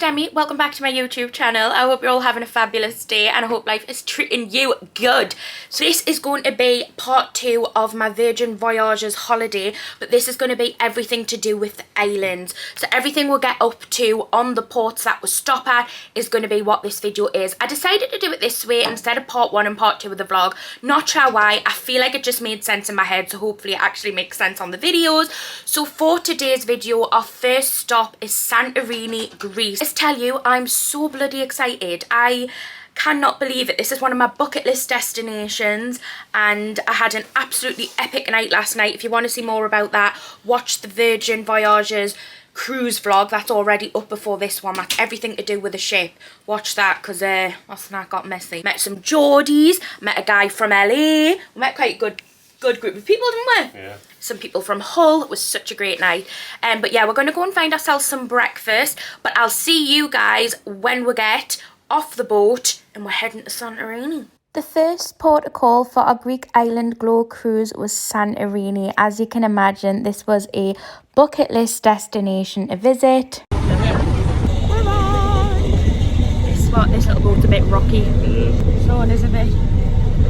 Demi, welcome back to my YouTube channel. I hope you're all having a fabulous day and I hope life is treating you good. So this is going to be part 2 of my Virgin Voyages holiday, but this is going to be everything to do with the islands. So everything we'll get up to on the ports that we stop at is going to be what this video is. I decided to do it this way instead of part 1 and part 2 of the vlog. Not sure why, I feel like it just made sense in my head, so hopefully it actually makes sense on the videos. So for today's video, our first stop is Santorini, Greece. Let's tell you, I'm so bloody excited. I cannot believe it. This is one of my bucket list destinations and I had an absolutely epic night last night. If you want to see more about that, watch the Virgin Voyages cruise vlog that's already up before this one. That's everything to do with the ship. Watch that because last night got messy. Met some Geordies, met a guy from LA. We met quite a good group of people, didn't we? Yeah. Some people from Hull. It was such a great night. But yeah, we're going to go and find ourselves some breakfast. But I'll see you guys when we get off the boat and we're heading to Santorini. The first port of call for our Greek island glow cruise was Santorini. As you can imagine, this was a bucket list destination to visit. This little boat's a bit rocky. This one is a bit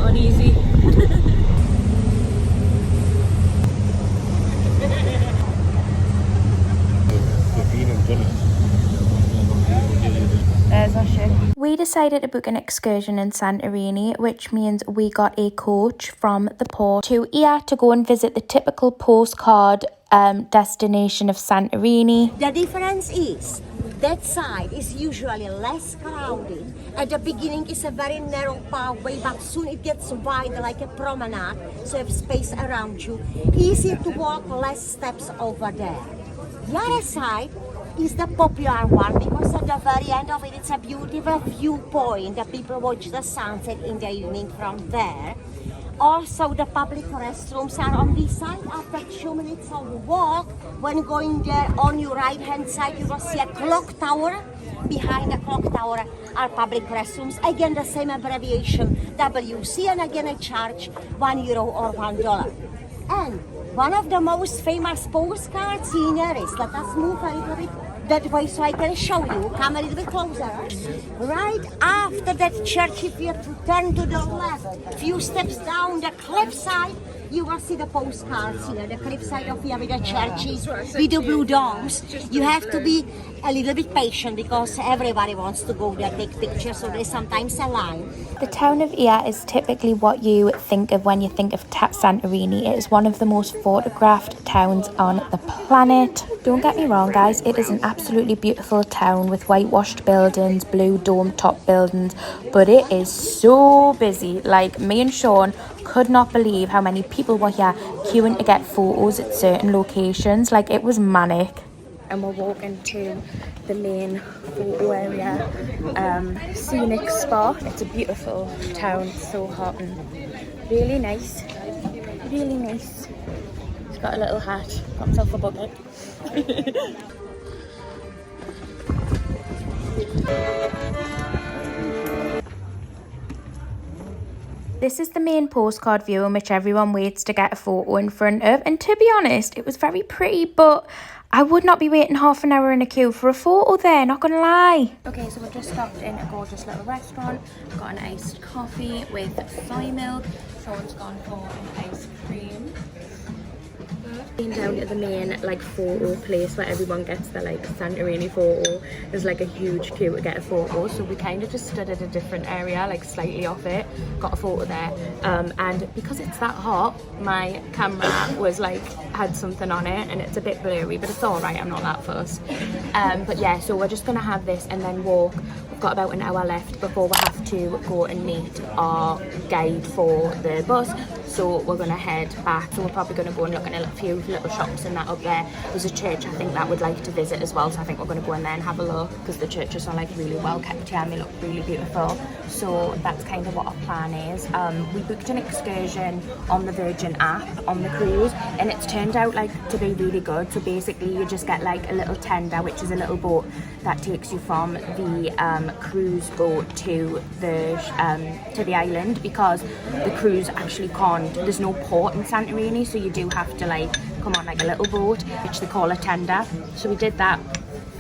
uneasy. There's our ship. We decided to book an excursion in Santorini, which means we got a coach from the port to here to go and visit the typical postcard destination of Santorini. The difference is that side is usually less crowded. At the beginning it's a very narrow pathway, but soon it gets wider like a promenade, so you have space around you. Easier to walk, less steps over there. The other side is the popular one because at the very end of it, it's a beautiful viewpoint that people watch the sunset in the evening from there. Also, the public restrooms are on this side. After 2 minutes of walk, when going there on your right hand side, you will see a clock tower. Behind the clock tower are public restrooms. Again, the same abbreviation, WC, and again a charge €1 or $1. And one of the most famous postcard sceneries, let us move a little bit that way so I can show you. Come a little bit closer. Right after that church, if you have to turn to the left, few steps down the cliffside, you will see the postcards here, the cliffside of here with the churches, with the blue domes. You have to be a little bit patient because everybody wants to go there, take pictures, so there's sometimes a line. The town of Ia is typically what you think of when you think of Santorini. It is one of the most photographed towns on the planet. Don't get me wrong, guys, it is an absolutely beautiful town with whitewashed buildings, blue dome top buildings, but it is so busy. Like, me and Sean could not believe how many people were here queuing to get photos at certain locations. Like, it was manic. And we're walking to the main photo area, scenic spot. It's a beautiful town, so hot and really nice, really nice. He's got a little hat, got himself a bucket. This is the main postcard view in which everyone waits to get a photo in front of, and to be honest, it was very pretty, but I would not be waiting half an hour in a queue for a photo there, not gonna lie. Okay, so we've just stopped in a gorgeous little restaurant, got an iced coffee with soy milk. Sean's gone for an ice cream. Came down to the main photo place where everyone gets their Santorini photo. There's a huge queue to get a photo, so we kind of just stood at a different area, slightly off it, got a photo there. And because it's that hot, my camera was had something on it and it's a bit blurry, but it's all right, I'm not that fussed. But yeah, so we're just gonna have this and then walk. We've got about an hour left before we have to go and meet our guide for the bus, so we're gonna head back. So we're probably gonna go and look in a few little shops and that up there. There's a church I think that would like to visit as well, so I think we're gonna go in there and have a look because the churches are really well kept here and they look really beautiful. So that's kind of what our plan is. We booked an excursion on the Virgin app on the cruise and it's turned out to be really good. So basically you just get a little tender, which is a little boat that takes you from the cruise boat to the island, because the cruise actually can't, there's no port in Santorini, so you do have to come on a little boat which they call a tender. So we did that,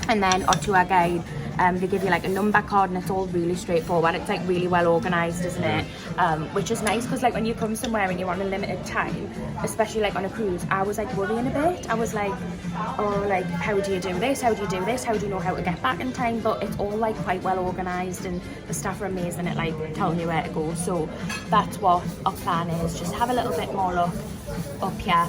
and then our tour guide They give you like a number card and it's all really straightforward. It's like really well organised, isn't it? Which is nice because like when you come somewhere and you're on a limited time, especially like on a cruise, I was like worrying a bit. I was like, oh, like how do you do this? How do you do this? How do you know how to get back in time? But it's all like quite well organised and the staff are amazing at like telling you where to go. So that's what our plan is. Just have a little bit more look up here,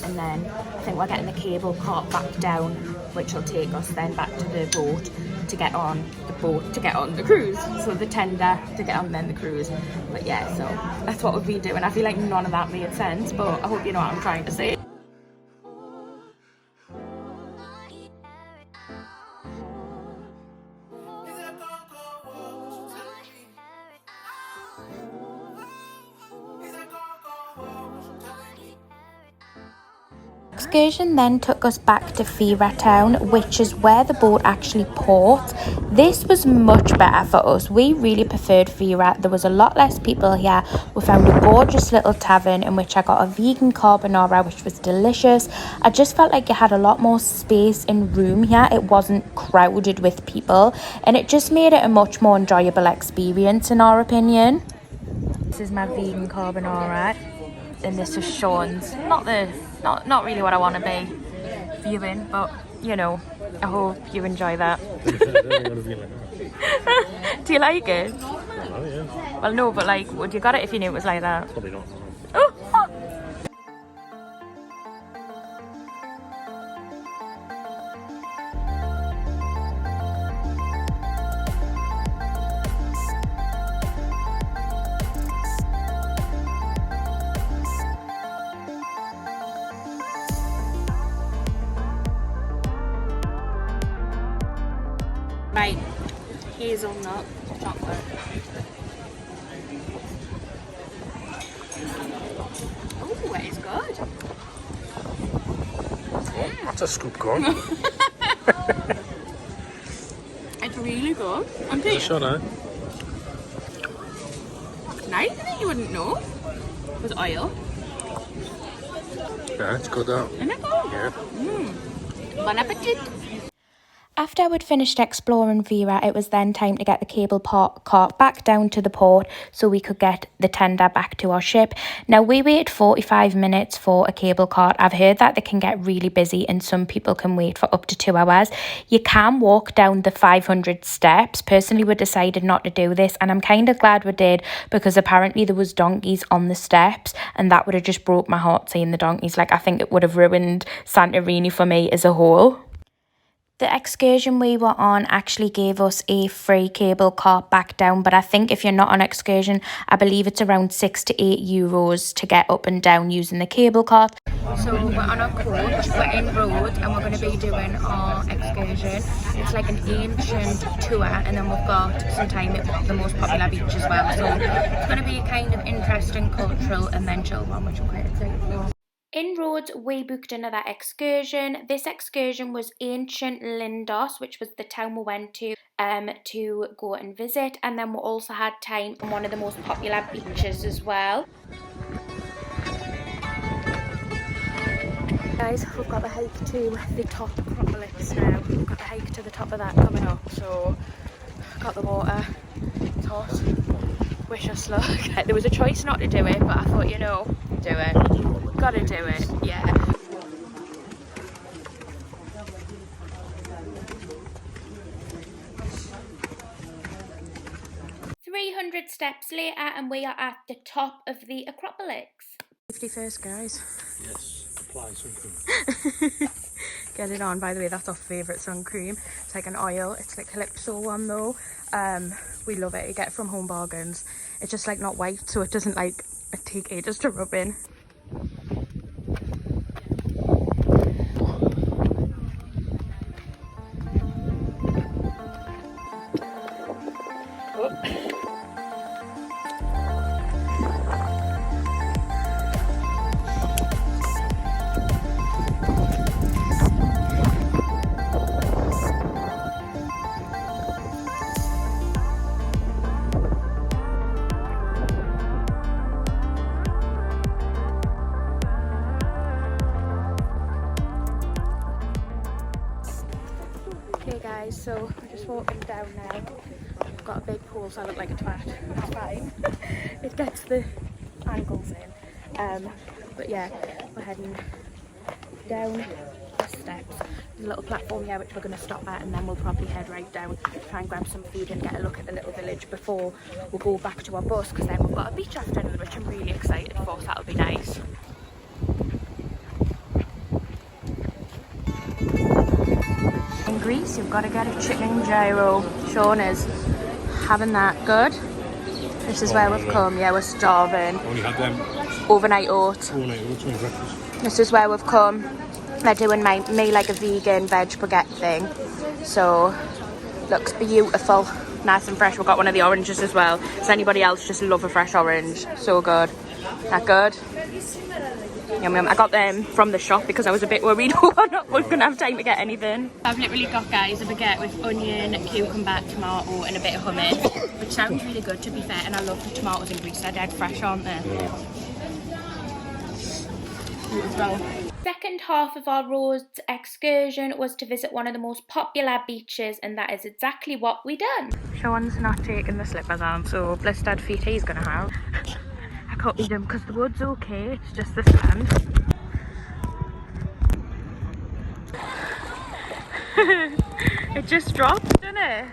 and then I think we're getting the cable cart back down, which will take us then back to the boat to get on the cruise. So the tender to get on then the cruise. But yeah, so that's what we've been doing. I feel like none of that made sense, but I hope you know what I'm trying to say. Excursion then took us back to Fira Town, which is where the boat actually ports. This was much better for us. We really preferred Fira. There was a lot less people here. We found a gorgeous little tavern in which I got a vegan carbonara, which was delicious. I just felt like it had a lot more space and room here. It wasn't crowded with people, and it just made it a much more enjoyable experience in our opinion. This is my vegan carbonara, and this is Sean's. Not really what I want to be viewing, but you know, I hope you enjoy that. Do you like it? Oh, yeah. Well, no, but like, would you got it if you knew it was like that? Probably not. Oh! Right, hazelnut chocolate. Oh, it is good. Oh, that's a scoop gone. It's really good. I'm It's a shot, eh? It's nice, isn't it? You wouldn't know. With oil. Yeah, it's good that. Isn't it good? Yeah. Bon appetit. After we'd finished exploring Fira, it was then time to get the cable cart back down to the port so we could get the tender back to our ship. Now, we waited 45 minutes for a cable cart. I've heard that they can get really busy and some people can wait for up to 2 hours. You can walk down the 500 steps. Personally, we decided not to do this, and I'm kind of glad we did because apparently there was donkeys on the steps, and that would have just broke my heart seeing the donkeys. Like, I think it would have ruined Santorini for me as a whole. The excursion we were on actually gave us a free cable cart back down, but I think if you're not on excursion, I believe it's around €6 to €8 to get up and down using the cable cart. So we're on a coach, we're in road, and we're going to be doing our excursion. It's like an ancient tour, and then we've got some time at the most popular beach as well. So it's going to be a kind of interesting cultural and then chill one, which I'm quite excited for. In Rhodes, we booked another excursion. This excursion was ancient Lindos, which was the town we went to go and visit. And then we also had time on one of the most popular beaches as well. Guys, we've got the hike to the top Acropolis now. We've got the hike to the top of that coming up. So, got the water. It's hot. Wish us luck. There was a choice not to do it, but I thought, you know, do it. Gotta do it, yeah. "300 steps later, and we are at the top of the Acropolis. Safety first, guys. Yes, apply some cream. Get it on. By the way, that's our favourite sun cream. It's like an oil. It's like Calypso one though. We love it. You get it from Home Bargains. It's just like not white, so it doesn't like take ages to rub in. guys, so we're just walking down now. I've got a big pool, so I look like a twat. It's fine. It gets the ankles in. But yeah, we're heading down the steps. There's a little platform here which we're going to stop at, and then we'll probably head right down, try and grab some food and get a look at the little village before we'll go back to our bus, because then we've got a beach afternoon which I'm really excited for, so that'll be nice. In Greece, you've got to get a chicken gyro. Sean is having that. Good. This is where we've come. Yeah, we're starving. Only had them Overnight oats. overnight oats with breakfast. This is where we've come. They're doing me like a vegan veg baguette thing. So, looks beautiful. Nice and fresh. We've got one of the oranges as well. Does anybody else just love a fresh orange? So good. That good? Yum yum. I got them from the shop because I was a bit worried we're not going to have time to get anything. I've literally got, guys, a baguette with onion, cucumber, tomato and a bit of hummus, which sounds really good, to be fair, and I love the tomatoes in Greece. They're dead fresh, aren't they? Second half of our roads excursion was to visit one of the most popular beaches, and that is exactly what we done. Sean's not taking the slippers on, so blistered feet he's going to have. I can't eat them because the wood's okay, it's just the sand. It just dropped, didn't it?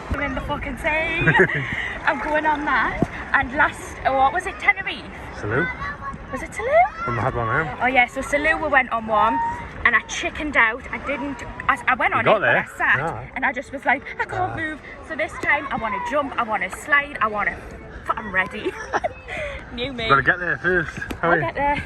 I'm in the fucking sea. I'm going on that. And last, what was it, Tenerife? Salute. Was it Salou? I had one now. Oh yeah, so Salou we went on one, and I chickened out. I went on it, but I sat, and I just was like, I can't move. So this time, I want to jump, I want to slide, I'm ready. New me. Gotta get there first. I'll get there.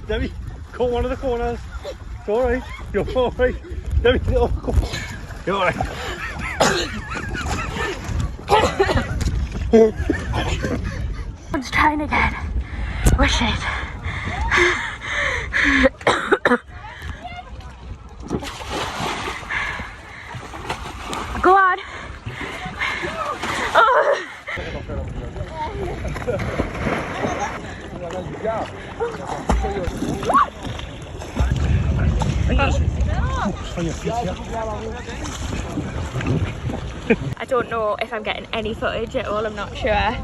Demi, caught one of the corners. It's alright. You're alright. Demi, you're alright. One's trying again. Oh shit. Go on. Oh. I don't know if I'm getting any footage at all, I'm not sure,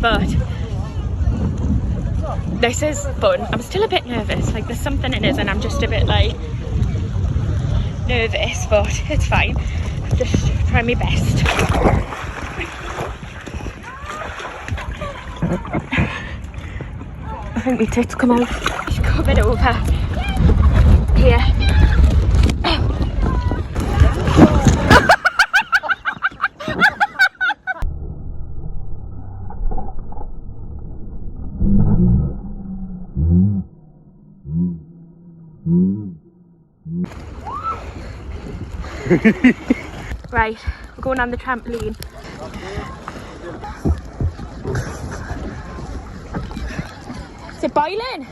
but this is fun. I'm still a bit nervous, like there's something in it and I'm just a bit like nervous, but it's fine. I'm just trying my best. I think my tits come out. Just covered over here. Right, we're going on the trampoline. Is it boiling?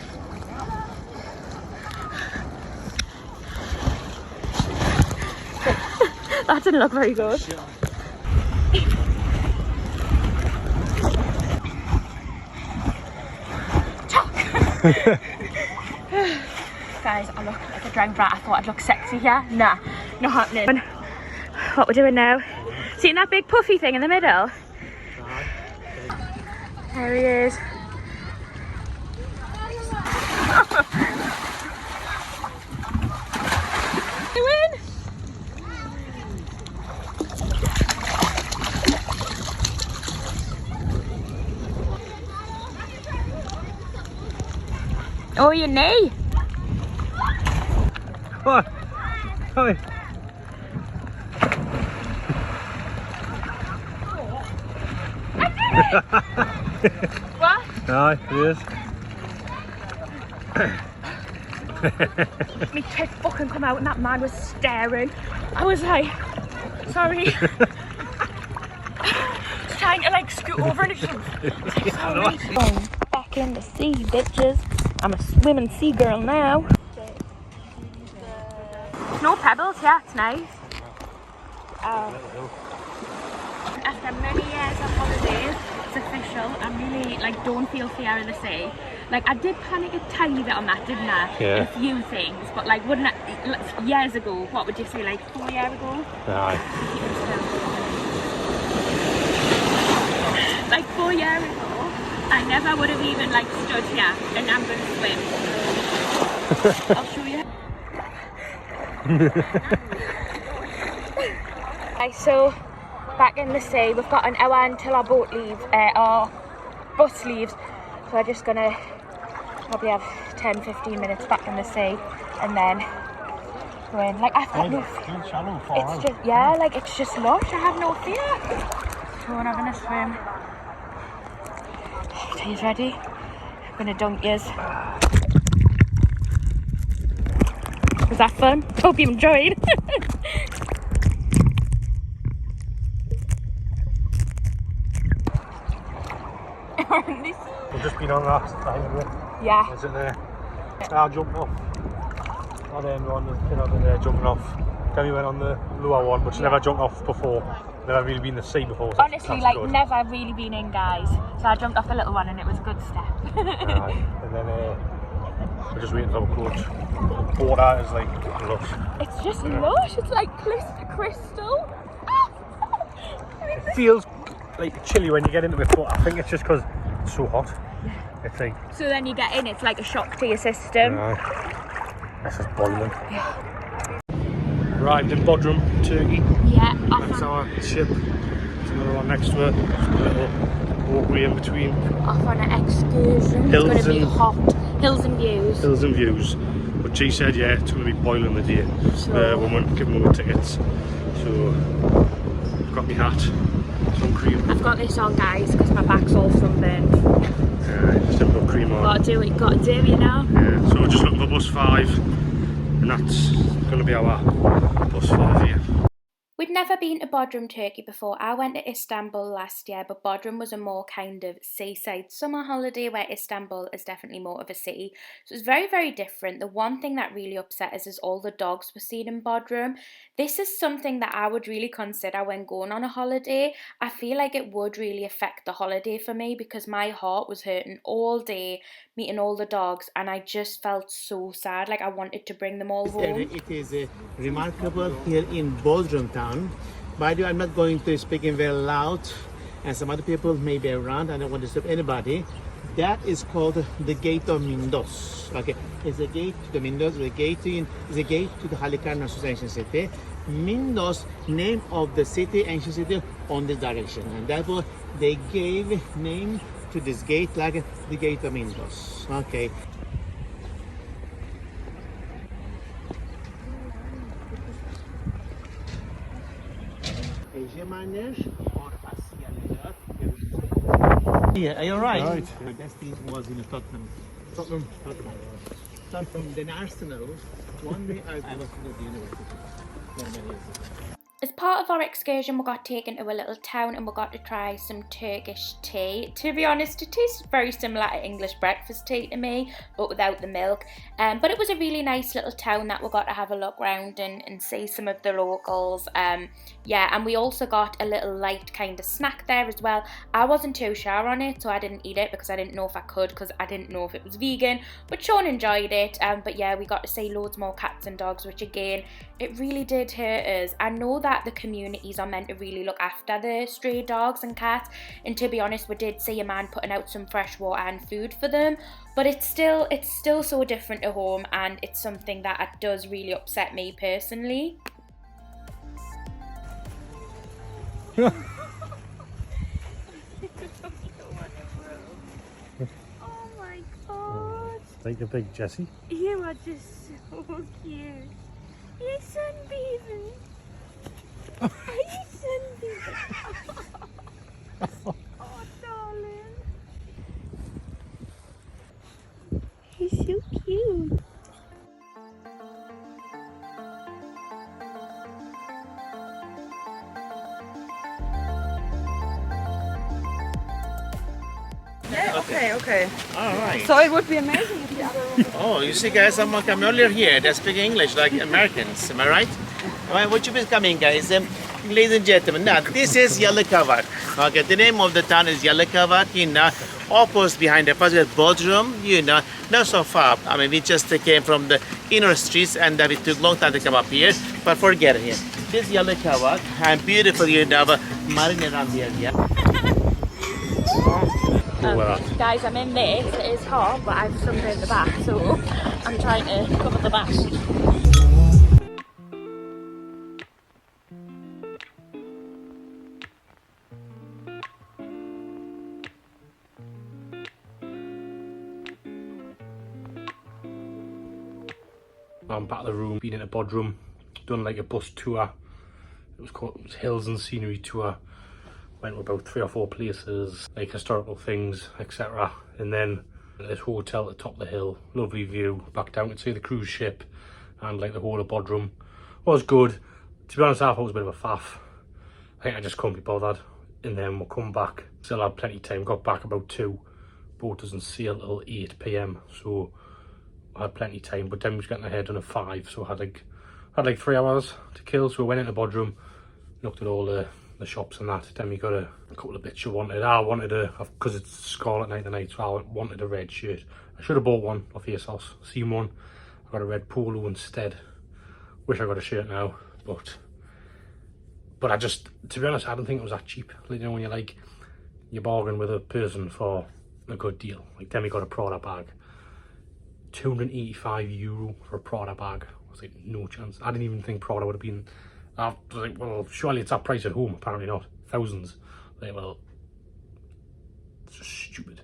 That didn't look very good. Guys, I look like a drunk brat. I thought I'd look sexy here. Nah, not happening. What we're doing now? Seeing that big puffy thing in the middle? There he is. Doing? Oh, your knee. What? Hi. What? Aye, it is. My tits fucking come out and that man was staring. I was like, sorry. Trying to like scoot over and it's like, sorry. Back in the sea, bitches. I'm a swimming sea girl now. No pebbles, yeah, it's nice. After many years of holidays, it's official. I really don't feel fear of the sea. Like, I did panic a tiny bit on that, didn't I? Yeah. A few things, but like, wouldn't I, years ago, what would you say, like 4 years ago? Aye. Like 4 years ago, I never would have even like stood here and I'm going to swim. I'll show you. Right, so back in the sea, we've got an hour until our boat leaves, our bus leaves. So I'm just gonna probably have 10-15 minutes back in the sea and then go in. Like, I've got no fear. It's just, yeah, like it's just lush. I have no fear. So I'm having a swim. Are you ready? I'm gonna dunk yous. Was that fun? Hope you enjoyed. We've just been on that time, Yeah. isn't there? I jumped off. I then on the thing over there jumping off. Demi went on the lower one, but she's never jumped off before. Never really been in the sea before. So Honestly, like good. Never really been in, guys. So I jumped off the little one and it was a good step. Right. And then we're just waiting for the coach. Water is like lush. It's just lush. It's like crystal. It feels like chilly when you get into it, but I think it's just because it's so hot. It's like. So then you get in, it's like a shock to your system. This is boiling. Yeah. Arrived in Bodrum, Turkey. Yeah. That's our ship. There's another one next to it. Just a little walkway in between. Off on an excursion. It's going to be hot. Hills and views. Hills and views. But G said, yeah, it's going to be boiling the day. The woman giving me tickets. So, I've got my hat, some cream. I've got this on, guys, because my back's all sunburned. Just a little cream on. Gotta do what you gotta do, you know? Yeah, so we're just looking for bus 5. And that's going to be our bus 5 here. We'd never been to Bodrum, Turkey before. I went to Istanbul last year, but Bodrum was a more kind of seaside summer holiday, where Istanbul is definitely more of a city. So it's very, very different. The one thing that really upset us is all the dogs were seen in Bodrum. This is something that I would really consider when going on a holiday. I feel like it would really affect the holiday for me because my heart was hurting all day meeting all the dogs and I just felt so sad. Like I wanted to bring them all home. It is remarkable here in Bodrum Town. By the way, I'm not going to speak in very loud and some other people may be around. I don't want to disturb anybody. That is called the Gate of Lindos. Okay, it's a gate to the Lindos. The gate is a gate to the Halikarnassus ancient city. Lindos, name of the city, ancient city, on this direction, and therefore they gave name to this gate like the Gate of Lindos. Okay. Yeah, are you alright? Right. That thing was in Tottenham. Tottenham. Then Arsenal. One day I was in the university. As part of our excursion, we got taken to a little town and we got to try some Turkish tea. To be honest, it tasted very similar to English breakfast tea to me, but without the milk. But it was a really nice little town that we got to have a look around and see some of the locals. Yeah, and we also got a little light kind of snack there as well. I wasn't too sure on it, so I didn't eat it because I didn't know if I could, because I didn't know if it was vegan. But Sean enjoyed it. But yeah, we got to see loads more cats and dogs, which again, it really did hurt us. I know that the communities are meant to really look after the stray dogs and cats, and to be honest, we did see a man putting out some fresh water and food for them, but it's still so different to home, and it's something that does really upset me personally. Oh my god, like a big Jessie. you are just so cute. You're sunbathing. Are you sunbathing? Oh, darling. He's so cute. Okay. All right. So it would be amazing if the other room. Oh, you see, guys, someone come earlier here. They speak English like Americans. Am I right? All right, would you please come in, guys? ladies and gentlemen, now this is Yalıkavak. Okay, the name of the town is Yalıkavak. Opposite behind the positive Bodrum. Not so far. I mean, we just came from the inner streets, and it took a long time to come up here. But forget it here. This is Yalıkavak, and beautiful. Marine around here. Yeah. Guys, I'm in this. It is hot, but I've sunburned the back, so I'm trying to cover the back. I'm back at the room, been into Bodrum, done like a bus tour. It was Hills and Scenery Tour. Went to about 3 or 4 places, like historical things, etc. And then this hotel at the top of the hill, lovely view, back down to see the cruise ship and like the whole of Bodrum. Was good. To be honest, I thought it was a bit of a faff. I think I just couldn't be bothered. And then we'll come back, still had plenty of time, got back about 2. Boat doesn't sail till 8 PM, so I had plenty of time, but then we was getting ahead on a 5, so I had like 3 hours to kill. So we went into Bodrum, looked at all the shops and that. Then we got a couple of bits you wanted. I wanted because it's Scarlet Night tonight, so I wanted a red shirt. I should have bought one off ASOS, seen one. I got a red polo instead. Wish I got a shirt now, but I just, to be honest, I don't think it was that cheap. Like, when you bargain with a person for a good deal. Like, then we got a Prada bag. €285 for a Prada bag. I was like, no chance. I didn't even think Prada would have been. I was like, well, surely it's that price at home. Apparently not. Thousands. Like, well, it's just stupid.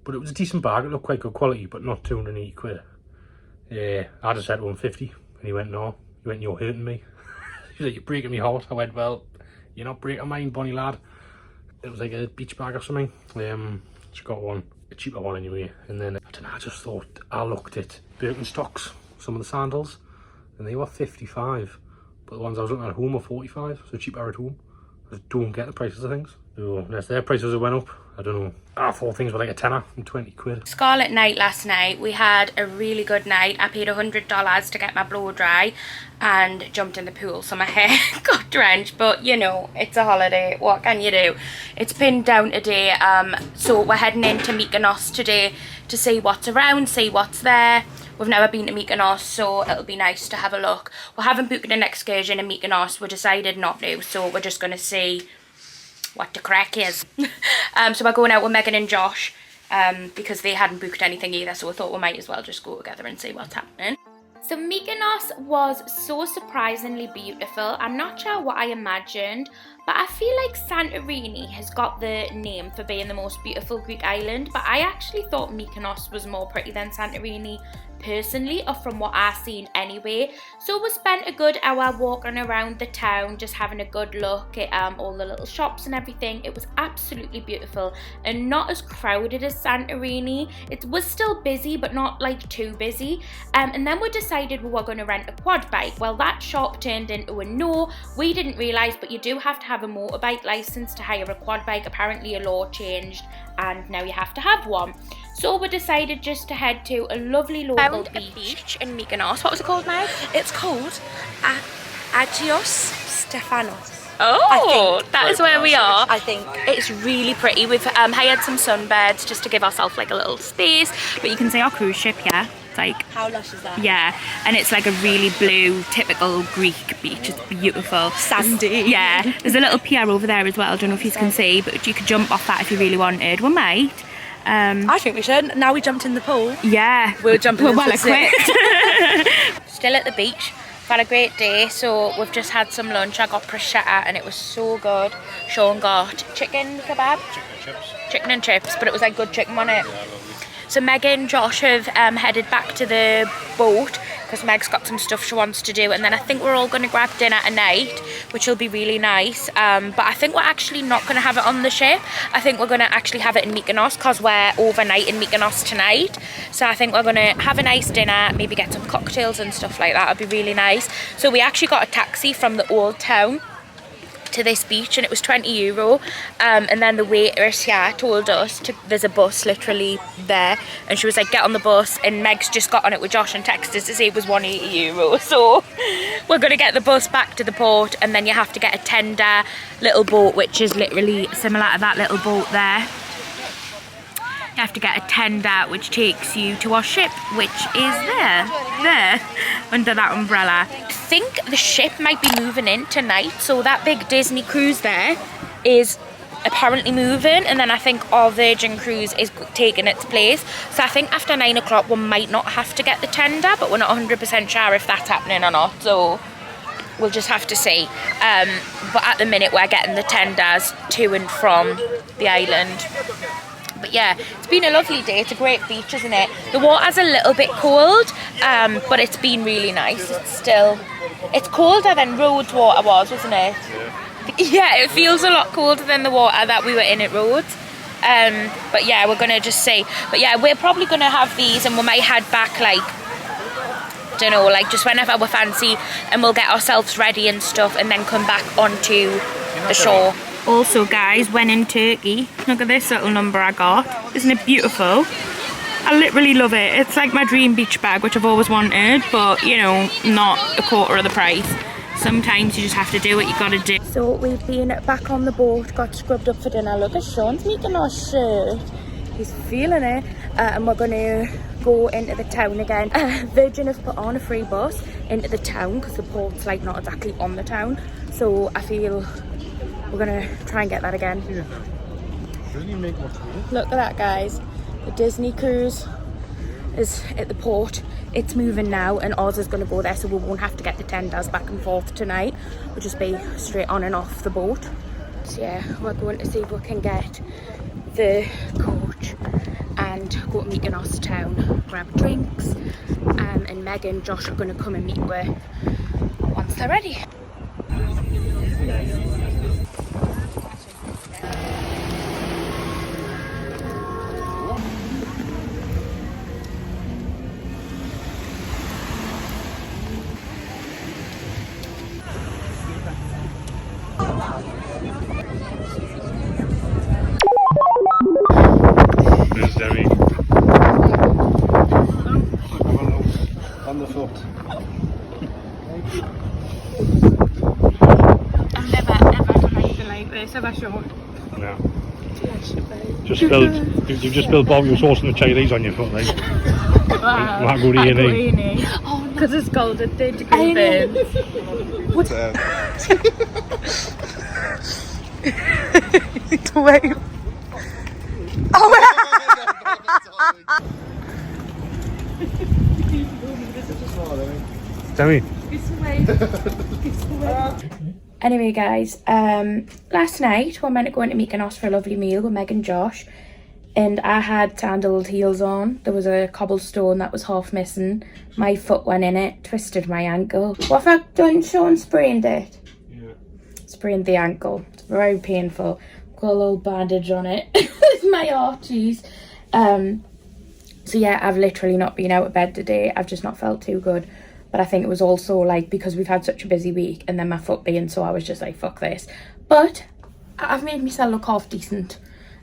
But it was a decent bag. It looked quite good quality, but not 280 quid. Yeah, I just said 150, and he went, no. He went, you're hurting me. He's like, you're breaking me heart. I went, well, you're not breaking mine, bonny lad. It was like a beach bag or something. She got one, a cheaper one anyway. And then I don't know, I just thought, I looked at Birkenstocks, some of the sandals, and they were 55. But the ones I was looking at home were 45, so cheaper at home. I just don't get the prices of things. So unless their prices have went up, I don't know. I thought things were like a tenner and 20 quid. Scarlet night last night. We had a really good night. I paid $100 to get my blow dry and jumped in the pool, so my hair got drenched, but you know, it's a holiday, what can you do? It's pinned down today, so we're heading into Mykonos today to see what's around, see what's there. We've never been to Mykonos, so it'll be nice to have a look. We haven't booked an excursion in Mykonos. We decided not to, so we're just going to see what the crack is. So we're going out with Megan and Josh because they hadn't booked anything either, so we thought we might as well just go together and see what's happening. So Mykonos was so surprisingly beautiful. I'm not sure what I imagined, but I feel like Santorini has got the name for being the most beautiful Greek island, but I actually thought Mykonos was more pretty than Santorini personally, or from what I've seen anyway. So we spent a good hour walking around the town, just having a good look at all the little shops and everything. It was absolutely beautiful and not as crowded as Santorini. It was still busy, but not like too busy. And then we decided we were going to rent a quad bike. Well, that shop turned into a no. We didn't realise, but you do have to have a motorbike licence to hire a quad bike. Apparently a law changed and now you have to have one. So we decided just to head to a lovely local beach in Mykonos. What was it called, Meg? It's called Agios Stefanos. Oh, that is where we are. I think. It's really pretty. We've hired some sunbeds just to give ourselves like a little space. But you can see our cruise ship here. It's like, How lush is that? yeah, and it's like a really blue, typical Greek beach. It's beautiful. Sandy. Yeah, there's a little pier over there as well. I don't know if you can see, but you could jump off that if you really wanted. We might. I think we should. Now we jumped in the pool. Yeah, We're jumping we're into well the sea. equipped. Still at the beach. We've had a great day, so we've just had some lunch. I got prosciutto and it was so good. Sean got chicken kebab, chicken and chips, but it was like good chicken on it. So Meg and Josh have headed back to the boat because Meg's got some stuff she wants to do, and then I think we're all going to grab dinner tonight, which will be really nice. But I think we're actually not going to have it on the ship. I think we're going to actually have it in Mykonos because we're overnight in Mykonos tonight. So I think we're going to have a nice dinner, maybe get some cocktails and stuff like that. It'd be really nice. So we actually got a taxi from the old town back to this beach, and it was €20. And then the waitress here told us there's a bus literally there, and she was like, get on the bus, and Meg's just got on it with Josh and texted us to say it was €180. So we're gonna get the bus back to the port, and then you have to get a tender little boat, which is literally similar to that little boat there. You have to get a tender which takes you to our ship, which is there under that umbrella. I think the ship might be moving in tonight, so that big Disney cruise there is apparently moving, and then I think our Virgin cruise is taking its place. So I think after 9 o'clock we might not have to get the tender, but we're not 100% sure if that's happening or not, so we'll just have to see. But at the minute we're getting the tenders to and from the island. But yeah, it's been a lovely day. It's a great beach, isn't it? The water's a little bit cold, but it's been really nice. It's colder than Rhodes water was, wasn't it? Yeah, it feels a lot colder than the water that we were in at Rhodes. But yeah, we're gonna just see. But yeah, we're probably gonna have these, and we might head back, like, don't know, like just whenever we fancy, and we'll get ourselves ready and stuff, and then come back onto the shore. Also guys, when in Turkey, look at this little number I got. Isn't it beautiful? I literally love it. It's like my dream beach bag, which I've always wanted, but you know, not a quarter of the price. Sometimes you just have to do what you gotta do. So we've been back on the boat, got scrubbed up for dinner. Look at Sean's Mykonos shirt. He's feeling it. And we're gonna go into the town again. Virgin have put on a free bus into the town because the port's like not exactly on the town. So I feel we're gonna try and get that again. Yeah. Look at that, guys. The Disney cruise is at the port. It's moving now, and ours is gonna go there, so we won't have to get the tenders back and forth tonight. We'll just be straight on and off the boat. So yeah, we're going to see if we can get the coach and go to Mykonos Town, grab drinks, and Meg and Josh are gonna come and meet her once they're ready. There's Demi. On the foot. I've never done anything like this, have I, Sean? No. You've just spilled barbecue sauce and the Chinese on your foot, like. Wow. Macaroni. Oh no. Because it's cold at 30 degrees. What? Wait. Oh Demi. Anyway guys, last night we were meant to go into Mykonos for a lovely meal with Meg and Josh, and I had sandaled heels on. There was a cobblestone that was half missing. My foot went in it, twisted my ankle. What have I done? Sean sprained it. Yeah. Sprained the ankle. It's very painful. Got a little bandage on it with my arches. So yeah, I've literally not been out of bed today. I've just not felt too good. But I think it was also like because we've had such a busy week, and then my foot being so, I was just like, fuck this. But I've made myself look half decent,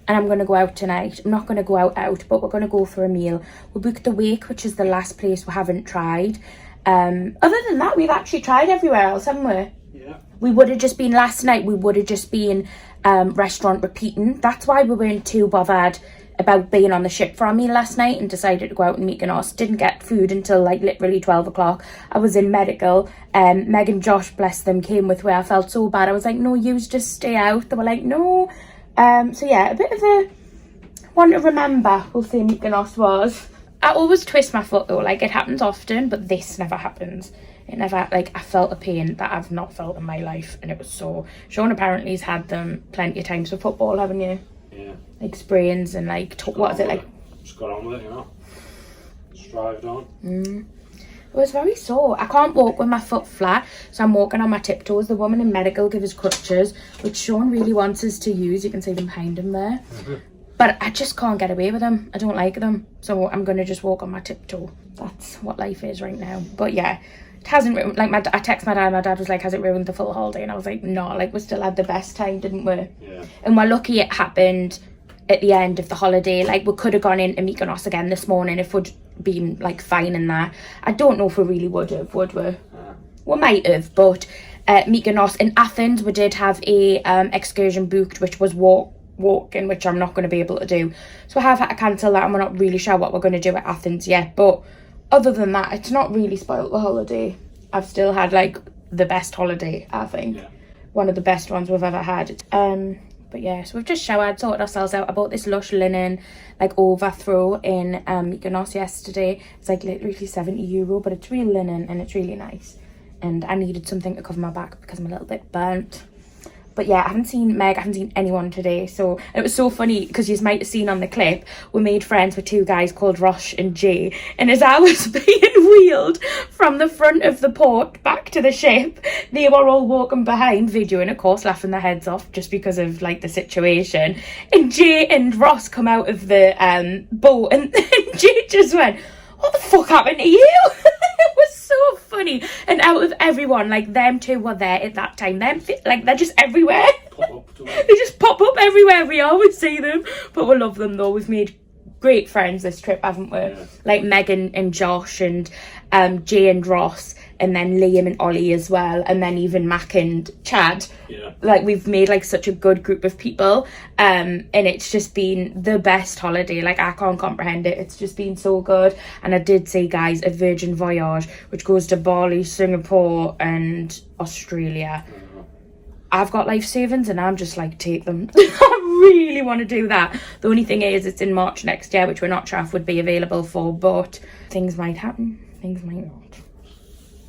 and I'm going to go out tonight. I'm not going to go out, but we're going to go for a meal. We booked the Wake, which is the last place we haven't tried. Other than that, we've actually tried everywhere else, haven't we? Yeah. We would have just been last night, we would have just been restaurant repeating. That's why we weren't too bothered about being on the ship for our meal last night, and decided to go out in Mykonos. Didn't get food until like literally 12 o'clock. I was in medical. Meg and Josh, bless them, came with me. I felt so bad. I was like, no, you just stay out. They were like, no. So yeah, a bit of a one to remember, we'll say Mykonos was. I always twist my foot though, like it happens often, but this never happens. It never, like, I felt a pain that I've not felt in my life, and it was so. Sean apparently has had them plenty of times for football, haven't you? Yeah. Like sprains and like, what is it like? Just got on with it, you know. Strived on. It was very sore. I can't walk with my foot flat, so I'm walking on my tiptoes. The woman in medical gave us crutches, which Sean really wants us to use. You can see them behind him there. but I just can't get away with them. I don't like them, so I'm gonna just walk on my tiptoe. That's what life is right now. But yeah, it hasn't ruined, like, I text my dad was like, has it ruined the full holiday? And I was like, no, like, we still had the best time, didn't we? Yeah. And we're lucky it happened at the end of the holiday. Like, we could have gone into Mykonos again this morning if we'd been like fine in that. I don't know if we really would have, would we? We might have, but Mykonos in Athens, we did have a excursion booked, which was walking, which I'm not going to be able to do, so I have had to cancel that, and we're not really sure what we're going to do at Athens yet. But other than that, it's not really spoilt the holiday. I've still had like the best holiday, I think. Yeah. One of the best ones we've ever had. But yeah, so we've just showered, sorted ourselves out. I bought this lush linen like overthrow in Mykonos yesterday. It's like literally €70, but it's real linen and it's really nice. And I needed something to cover my back because I'm a little bit burnt. But yeah, I haven't seen Meg, I haven't seen anyone today. So it was so funny because you might have seen on the clip, we made friends with two guys called Rosh and Jay. And as I was being wheeled from the front of the port back to the ship, they were all walking behind, videoing, of course, laughing their heads off just because of like the situation. And Jay and Ross come out of the boat, and Jay just went, what the fuck happened to you? It was so funny. And out of everyone, like, them two were there at that time. Them, like, they're just everywhere. They just pop up everywhere we are. We see them. But we love them, though. We've made great friends this trip, haven't we? Yeah. Like Megan and Josh and Jay and Ross, and then Liam and Ollie as well, and then even Mac and Chad. Yeah. Like, we've made like such a good group of people, and it's just been the best holiday. Like, I can't comprehend it. It's just been so good. And I did say, guys, a Virgin Voyage which goes to Bali, Singapore and Australia. I've got life savings and I'm just like, take them. I really want to do that. The only thing is, it's in March next year, which we're not sure if would be available for, but things might happen, things might not.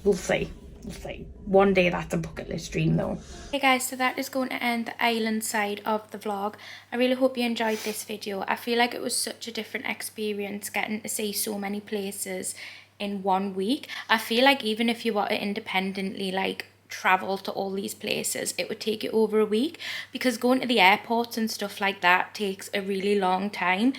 We'll see. We'll see. One day that's a bucket list dream though. Hey guys, so that is going to end the island side of the vlog. I really hope you enjoyed this video. I feel like it was such a different experience getting to see so many places in 1 week. I feel like even if you were to independently like travel to all these places, it would take you over a week, because going to the airports and stuff like that takes a really long time,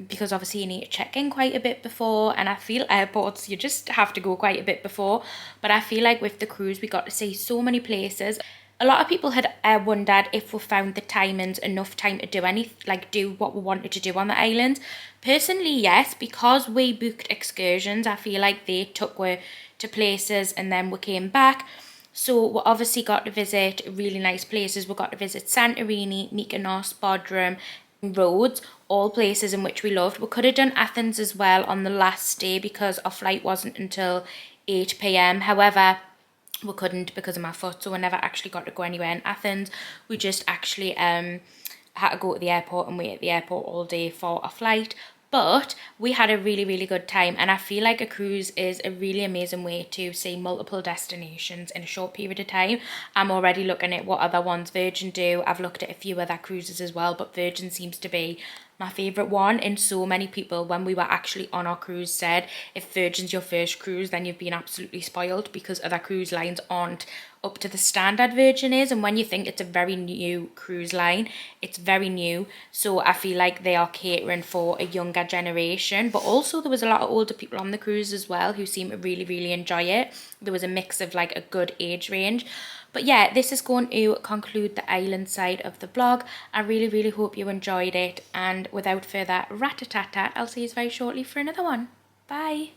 because obviously you need to check in quite a bit before, and I feel airports you just have to go quite a bit before. But I feel like with the cruise we got to see so many places. A lot of people had wondered if we found the timings enough time to do what we wanted to do on the island. Personally, yes, because we booked excursions. I feel like they took us to places and then we came back. So we obviously got to visit really nice places. We got to visit Santorini, Mykonos, Bodrum, Rhodes, all places in which we loved. We could have done Athens as well on the last day because our flight wasn't until 8 p.m. However, we couldn't because of my foot, so we never actually got to go anywhere in Athens. We just actually had to go to the airport and wait at the airport all day for a flight. But we had a really, really good time, and I feel like a cruise is a really amazing way to see multiple destinations in a short period of time. I'm already looking at what other ones Virgin do. I've looked at a few other cruises as well, but Virgin seems to be my favourite one. And so many people, when we were actually on our cruise, said if Virgin's your first cruise, then you've been absolutely spoiled, because other cruise lines aren't up to the standard Virgin is. And when you think it's a very new cruise line, it's very new, so I feel like they are catering for a younger generation. But also there was a lot of older people on the cruise as well who seemed to really, really enjoy it. There was a mix of like a good age range. But yeah, this is going to conclude the island side of the vlog. I really, really hope you enjoyed it, and without further rat-a-tat-tat, I'll see you very shortly for another one. Bye.